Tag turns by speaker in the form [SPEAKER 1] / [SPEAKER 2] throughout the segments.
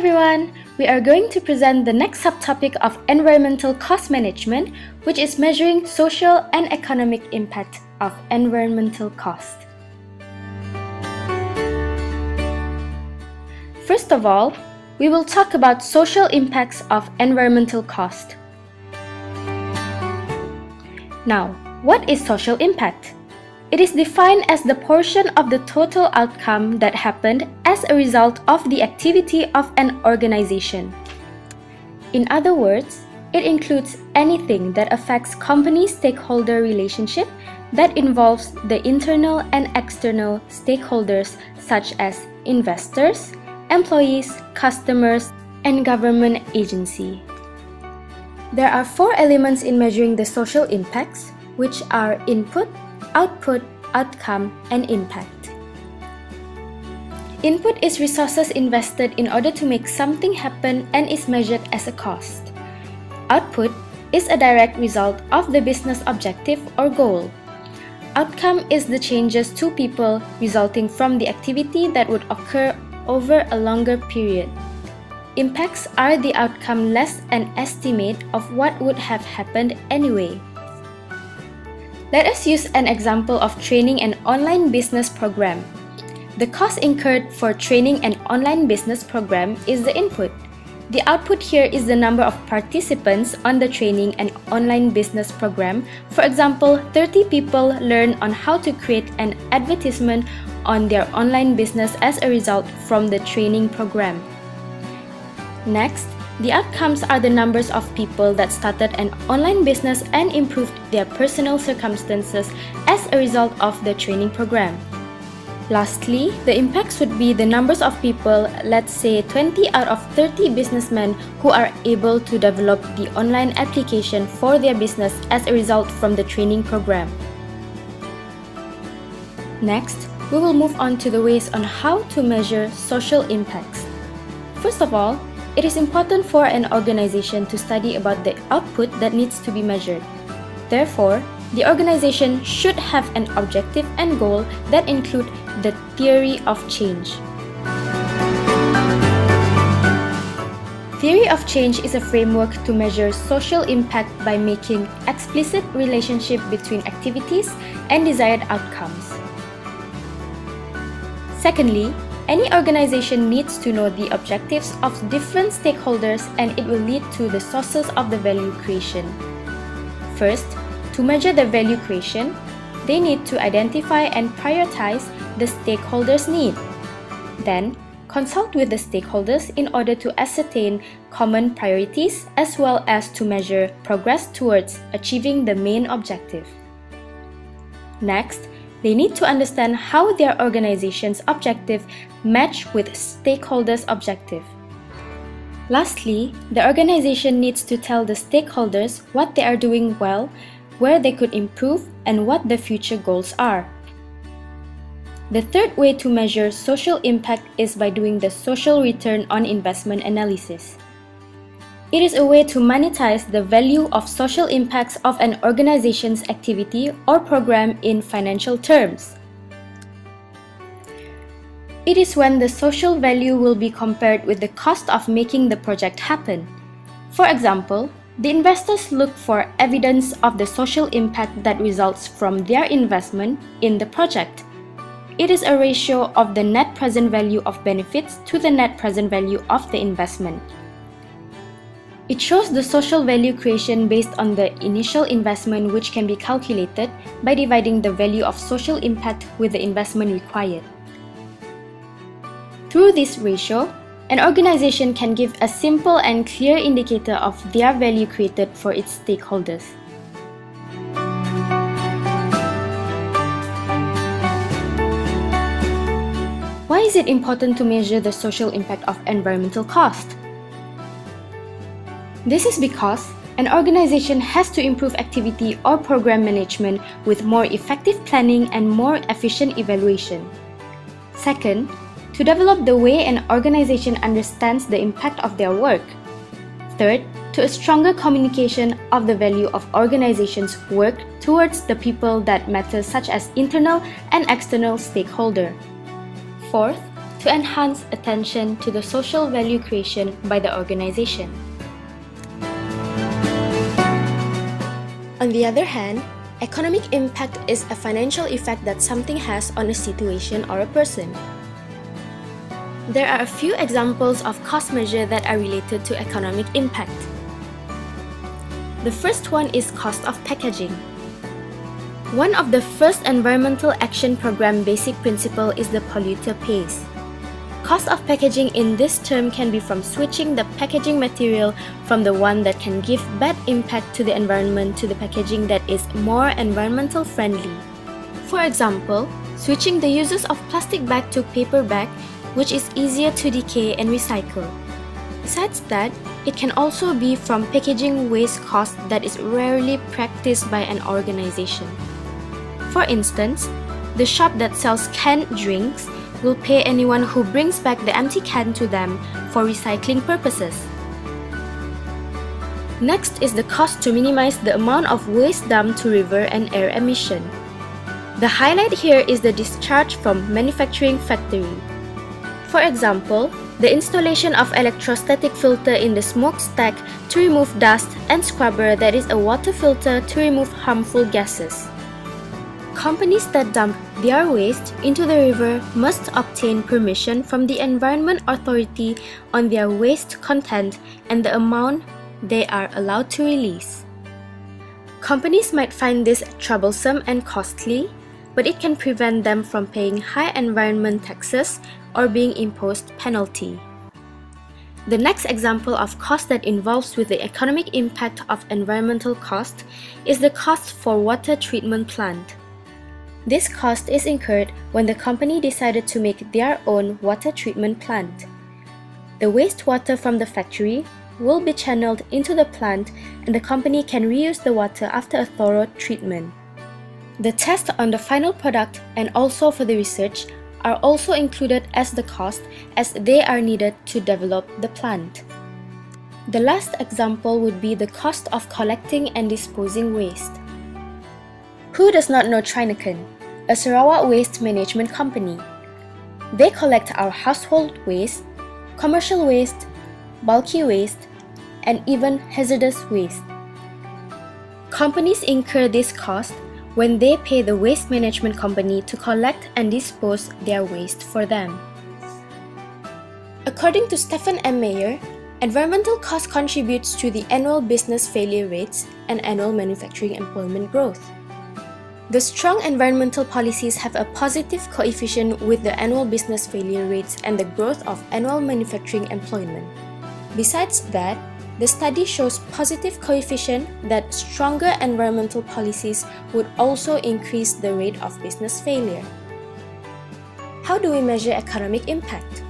[SPEAKER 1] everyone! We are going to present the next subtopic of environmental cost management, which is measuring social and economic impact of environmental cost. First of all, we will talk about social impacts of environmental cost. Now, what is social impact? It is defined as the portion of the total outcome that happened as a result of the activity of an organization. In other words, it includes anything that affects company-stakeholder relationship that involves the internal and external stakeholders such as investors, employees, customers, and government agency. There are 4 elements in measuring the social impacts, which are input, output, outcome, and impact. Input is resources invested in order to make something happen and is measured as a cost. Output is a direct result of the business objective or goal. Outcome is the changes to people resulting from the activity that would occur over a longer period. Impacts are the outcome less an estimate of what would have happened anyway. Let us use an example of training an online business program. The cost incurred for training an online business program is the input. The output here is the number of participants on the training an online business program. For example, 30 people learn on how to create an advertisement on their online business as a result from the training program. Next, the outcomes are the numbers of people that started an online business and improved their personal circumstances as a result of the training program. Lastly, the impacts would be the numbers of people, let's say 20 out of 30 businessmen who are able to develop the online application for their business as a result from the training program. Next, we will move on to the ways on how to measure social impacts. First of all, it is important for an organization to study about the output that needs to be measured. Therefore, the organization should have an objective and goal that include the theory of change. Theory of change is a framework to measure social impact by making explicit relationship between activities and desired outcomes. Secondly, any organization needs to know the objectives of different stakeholders and it will lead to the sources of the value creation. First, to measure the value creation, they need to identify and prioritize the stakeholders' need. Then, consult with the stakeholders in order to ascertain common priorities as well as to measure progress towards achieving the main objective. Next, they need to understand how their organization's objective match with stakeholders' objective. Lastly, the organization needs to tell the stakeholders what they are doing well, where they could improve, and what the future goals are. The third way to measure social impact is by doing the social return on investment analysis. It is a way to monetize the value of social impacts of an organization's activity or program in financial terms. It is when the social value will be compared with the cost of making the project happen. For example, the investors look for evidence of the social impact that results from their investment in the project. It is a ratio of the net present value of benefits to the net present value of the investment. It shows the social value creation based on the initial investment, which can be calculated by dividing the value of social impact with the investment required. Through this ratio, an organization can give a simple and clear indicator of their value created for its stakeholders. Why is it important to measure the social impact of environmental cost? This is because an organization has to improve activity or program management with more effective planning and more efficient evaluation. Second, to develop the way an organization understands the impact of their work. Third, to a stronger communication of the value of organizations' work towards the people that matter, such as internal and external stakeholders. Fourth, to enhance attention to the social value creation by the organization. On the other hand, economic impact is a financial effect that something has on a situation or a person. There are a few examples of cost measures that are related to economic impact. The first one is cost of packaging. One of the first environmental action program basic principle is the polluter pays. Cost of packaging in this term can be from switching the packaging material from the one that can give bad impact to the environment to the packaging that is more environmental friendly. For example, switching the uses of plastic bag to paper bag, which is easier to decay and recycle. Besides that, it can also be from packaging waste cost that is rarely practiced by an organization. For instance, the shop that sells canned drinks will pay anyone who brings back the empty can to them for recycling purposes. Next is the cost to minimize the amount of waste dumped to river and air emission. The highlight here is the discharge from manufacturing factory. For example, the installation of electrostatic filter in the smokestack to remove dust and scrubber that is a water filter to remove harmful gases. Companies that dump their waste into the river must obtain permission from the Environment Authority on their waste content and the amount they are allowed to release. Companies might find this troublesome and costly, but it can prevent them from paying high environment taxes or being imposed penalty. The next example of cost that involves with the economic impact of environmental cost is the cost for water treatment plant. This cost is incurred when the company decided to make their own water treatment plant. The wastewater from the factory will be channeled into the plant and the company can reuse the water after a thorough treatment. The test on the final product and also for the research are also included as the cost as they are needed to develop the plant. The last example would be the cost of collecting and disposing waste. Who does not know Trinacon, a Sarawak waste management company? They collect our household waste, commercial waste, bulky waste, and even hazardous waste. Companies incur this cost when they pay the waste management company to collect and dispose their waste for them. According to Stephen M. Mayer, environmental cost contributes to the annual business failure rates and annual manufacturing employment growth. The strong environmental policies have a positive coefficient with the annual business failure rates and the growth of annual manufacturing employment. Besides that, the study shows positive coefficient that stronger environmental policies would also increase the rate of business failure. How do we measure economic impact?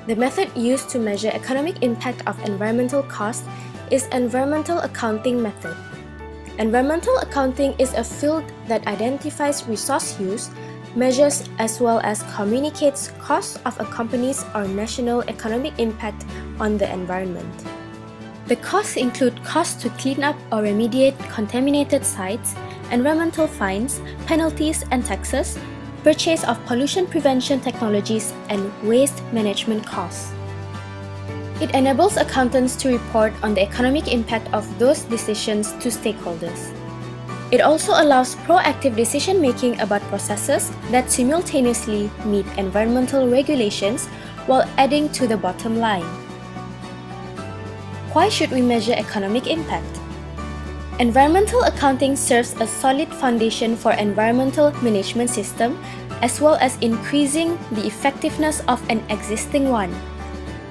[SPEAKER 1] The method used to measure economic impact of environmental cost is environmental accounting method. Environmental accounting is a field that identifies resource use, measures as well as communicates costs of a company's or national economic impact on the environment. The costs include costs to clean up or remediate contaminated sites, environmental fines, penalties and taxes, purchase of pollution prevention technologies, and waste management costs. It enables accountants to report on the economic impact of those decisions to stakeholders. It also allows proactive decision-making about processes that simultaneously meet environmental regulations while adding to the bottom line. Why should we measure economic impact? Environmental accounting serves a solid foundation for environmental management system as well as increasing the effectiveness of an existing one.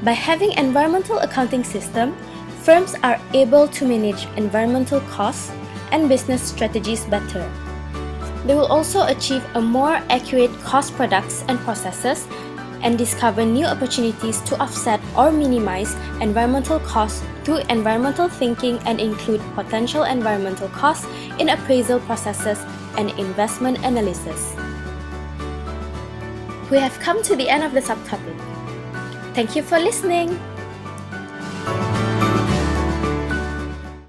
[SPEAKER 1] By having environmental accounting system, firms are able to manage environmental costs and business strategies better. They will also achieve a more accurate cost products and processes and discover new opportunities to offset or minimize environmental costs through environmental thinking and include potential environmental costs in appraisal processes and investment analysis. We have come to the end of the subtopic. Thank you for listening.